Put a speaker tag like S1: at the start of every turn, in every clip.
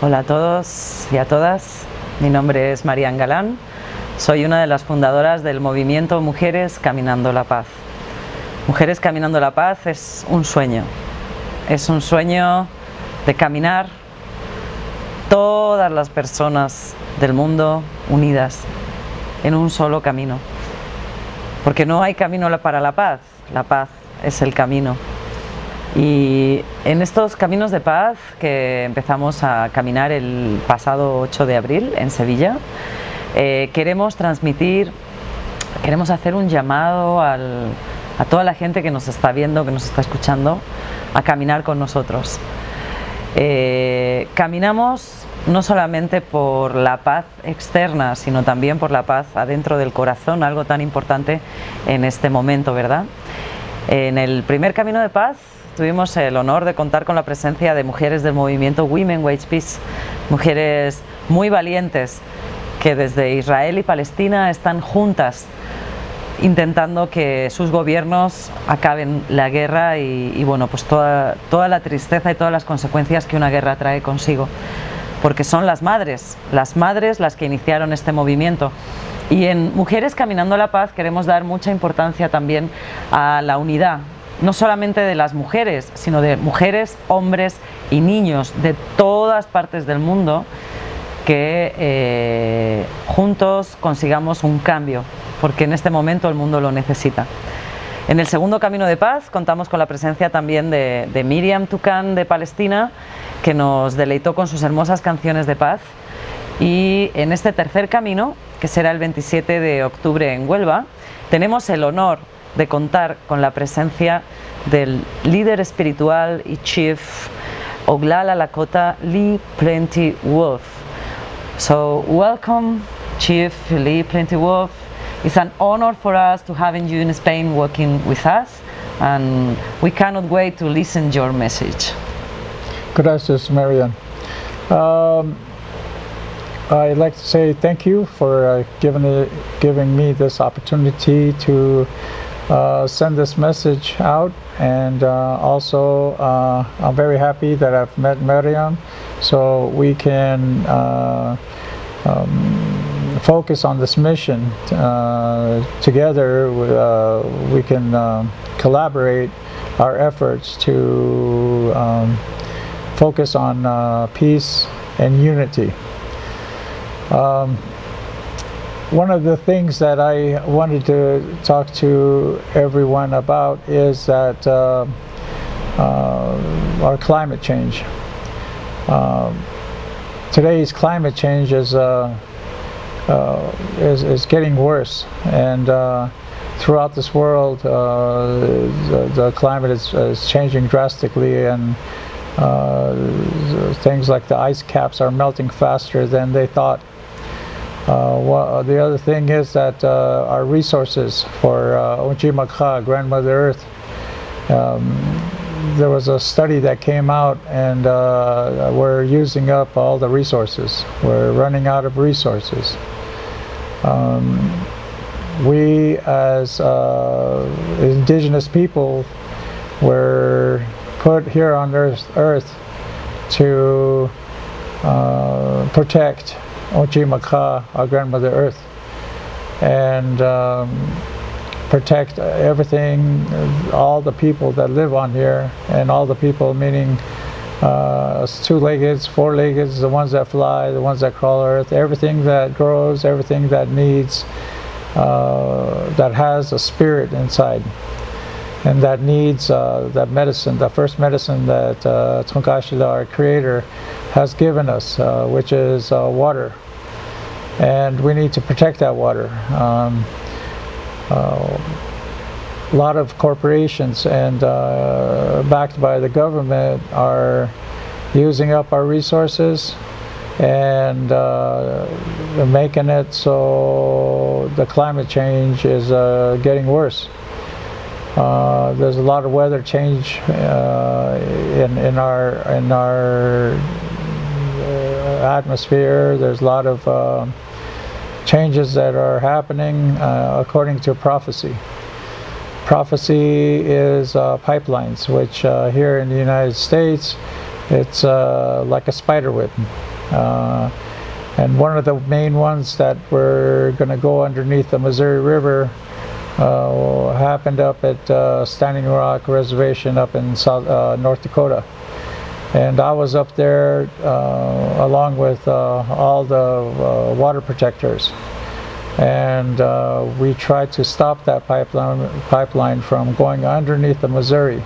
S1: Hola a todos y a todas, mi nombre es Marian Galán, soy una de las fundadoras del movimiento Mujeres Caminando la Paz. Mujeres Caminando la Paz es un sueño de caminar todas las personas del mundo unidas en un solo camino, porque no hay camino para la paz es el camino. Y en estos caminos de paz que empezamos a caminar el pasado 8 de abril en Sevilla, queremos transmitir, queremos hacer un llamado a toda la gente que nos está viendo, que nos está escuchando, a caminar con nosotros. Caminamos no solamente por la paz externa, sino también por la paz adentro del corazón, algo tan importante en este momento, ¿verdad? En el primer camino de paz tuvimos el honor de contar con la presencia de mujeres del movimiento Women Wage Peace, mujeres muy valientes que desde Israel y Palestina están juntas intentando que sus gobiernos acaben la guerra y bueno, pues toda la tristeza y todas las consecuencias que una guerra trae consigo, porque son las madres las que iniciaron este movimiento. Y en Mujeres Caminando la Paz queremos dar mucha importancia también a la unidad, no solamente de las mujeres, sino de mujeres, hombres y niños de todas partes del mundo, que juntos consigamos un cambio, porque en este momento el mundo lo necesita. En el segundo Camino de Paz contamos con la presencia también de Miriam Tucán de Palestina, que nos deleitó con sus hermosas canciones de paz. Y en este tercer camino, que será el 27 de octubre en Huelva, tenemos el honor de contar con la presencia del líder espiritual y chief Oglala Lakota Lee Plenty Wolf. So welcome, Chief Lee Plenty Wolf. It's an honor for us to having you in Spain working with us, and we cannot wait to listen your message.
S2: Gracias, Marian. I'd like to say thank you for giving me this opportunity to send this message out, and also I'm very happy that I've met Marian, so we can focus on this mission together. We can collaborate our efforts to focus on peace and unity. One of the things that I wanted to talk to everyone about is that our climate change. Today's climate change is getting worse, and throughout this world the climate is changing drastically, and things like the ice caps are melting faster than they thought. The other thing is that our resources for Ojimaka, Grandmother Earth, there was a study that came out, and we're using up all the resources. We're running out of resources. We as indigenous people were put here on earth to protect Ojimaka, our Grandmother Earth, and protect everything, all the people that live on here, and all the people meaning two-leggeds, four-leggeds, the ones that fly, the ones that crawl earth, everything that grows, everything that needs, that has a spirit inside, and that needs that medicine, the first medicine that Tongashila, our creator, has given us, which is water. And we need to protect that water. A lot of corporations and backed by the government are using up our resources and making it so the climate change is getting worse. There's a lot of weather change in our atmosphere. There's a lot of changes that are happening according to prophecy. Prophecy is pipelines, which here in the United States, it's like a spider web. And one of the main ones that were going to go underneath the Missouri River happened up at Standing Rock Reservation up in North Dakota. And I was up there along with all the water protectors. And we tried to stop that pipeline from going underneath the Missouri.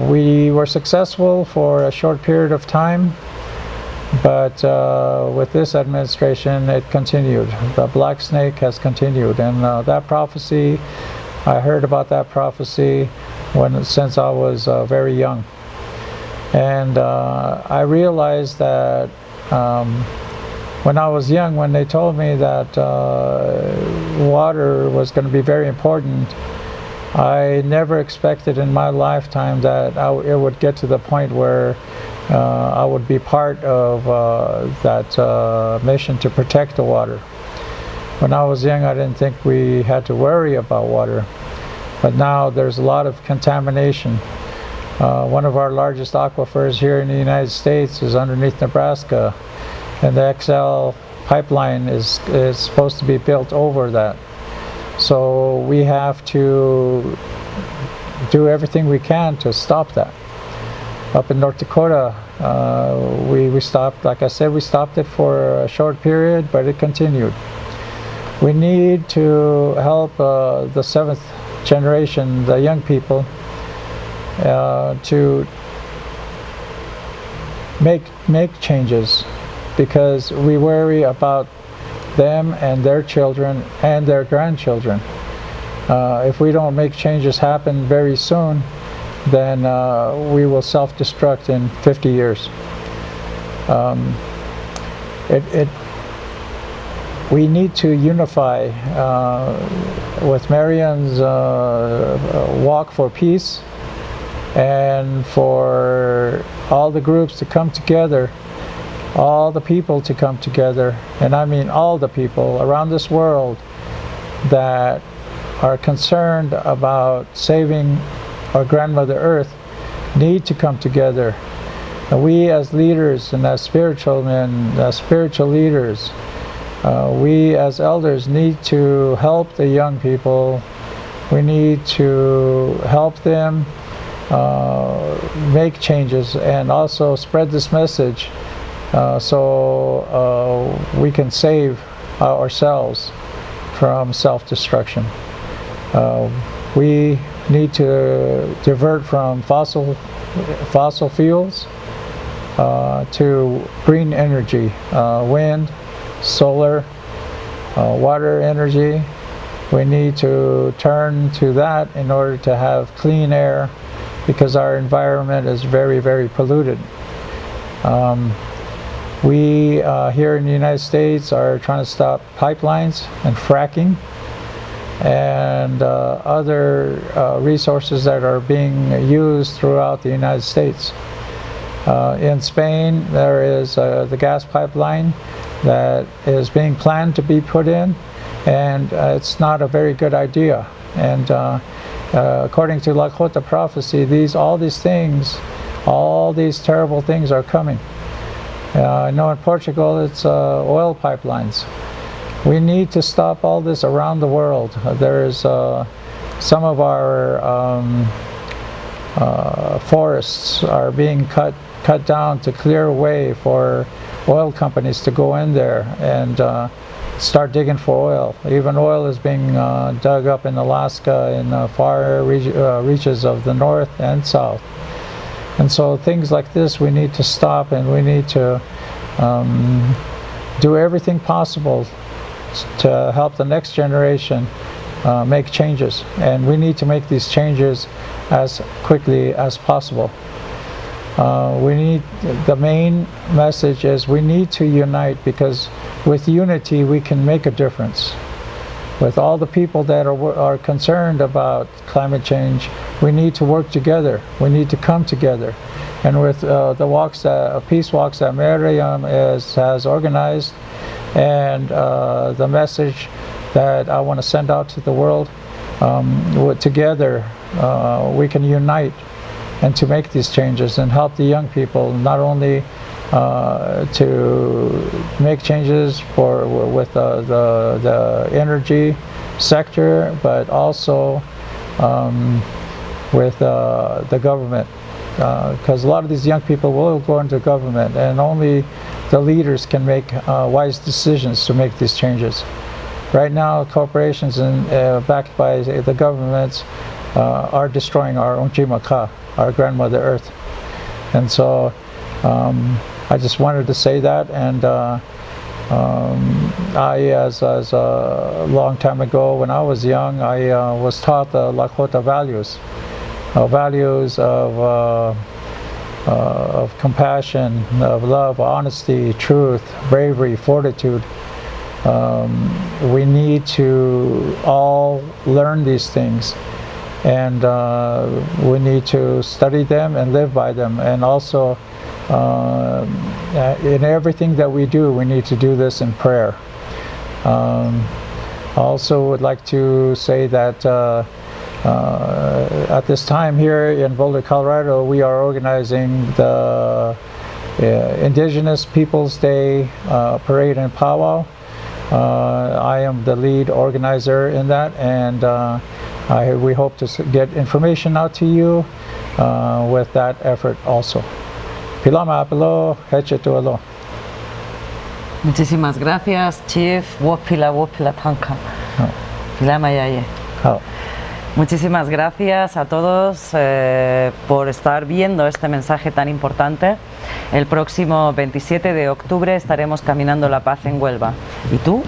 S2: We were successful for a short period of time, but with this administration it continued. The black snake has continued, and that prophecy, I heard about that prophecy since I was very young. And I realized that when I was young, when they told me that water was going to be very important, I never expected in my lifetime that it would get to the point where I would be part of that mission to protect the water. When I was young, I didn't think we had to worry about water, but now there's a lot of contamination. One of our largest aquifers here in the United States is underneath Nebraska, and the XL pipeline is supposed to be built over that. So we have to do everything we can to stop that. Up in North Dakota, we stopped, like I said, we stopped it for a short period, but it continued. We need to help the seventh generation, the young people, to make changes, because we worry about them and their children and their grandchildren. If we don't make changes happen very soon, then we will self-destruct in 50 years. We need to unify with Marian's walk for peace, and for all the groups to come together, all the people to come together, and I mean all the people around this world that are concerned about saving our grandmother Earth need to come together. And we as leaders and as spiritual men, as spiritual leaders, we as elders need to help the young people. We need to help them make changes and also spread this message so we can save ourselves from self-destruction. We need to divert from fossil fuels to green energy, wind, solar, water energy. We need to turn to that in order to have clean air, because our environment is very, very polluted. We here in the United States are trying to stop pipelines and fracking and other resources that are being used throughout the United States. In Spain, there is the gas pipeline that is being planned to be put in, and it's not a very good idea. And according to Lakota prophecy, all these terrible things are coming. I know in Portugal it's oil pipelines. We need to stop all this around the world. There's some of our forests are being cut down to clear a way for oil companies to go in there and start digging for oil. Even oil is being dug up in Alaska, in far reaches of the north and south. And so things like this we need to stop, and we need to do everything possible to help the next generation make changes. And we need to make these changes as quickly as possible. The main message is we need to unite, because with unity we can make a difference. With all the people that are concerned about climate change, we need to work together. We need to come together. And with the peace walks that Marian has organized, and the message that I want to send out to the world, together we can unite and to make these changes and help the young people, not only to make changes with the energy sector, but also with the government, because a lot of these young people will go into government, and only the leaders can make wise decisions to make these changes. Right now, corporations backed by the governments are destroying our Onjimaka, our grandmother Earth. And so I just wanted to say that, and I, as a long time ago when I was young, I was taught the Lakota values of compassion, of love, honesty, truth, bravery, fortitude. We need to all learn these things, and we need to study them and live by them. And also, in everything that we do, we need to do this in prayer. Also would like to say that at this time here in Boulder, Colorado, we are organizing the Indigenous Peoples Day Parade and Powwow. I am the lead organizer in that, and we hope to get information out to you with that effort also. Pilama apelo, hechetuelo.
S1: Muchísimas gracias, Chief. Wopila tanka. Pilama yaye. Muchísimas gracias a todos por estar viendo este mensaje tan importante. El próximo 27 de octubre estaremos caminando la paz en Huelva. ¿Y tú?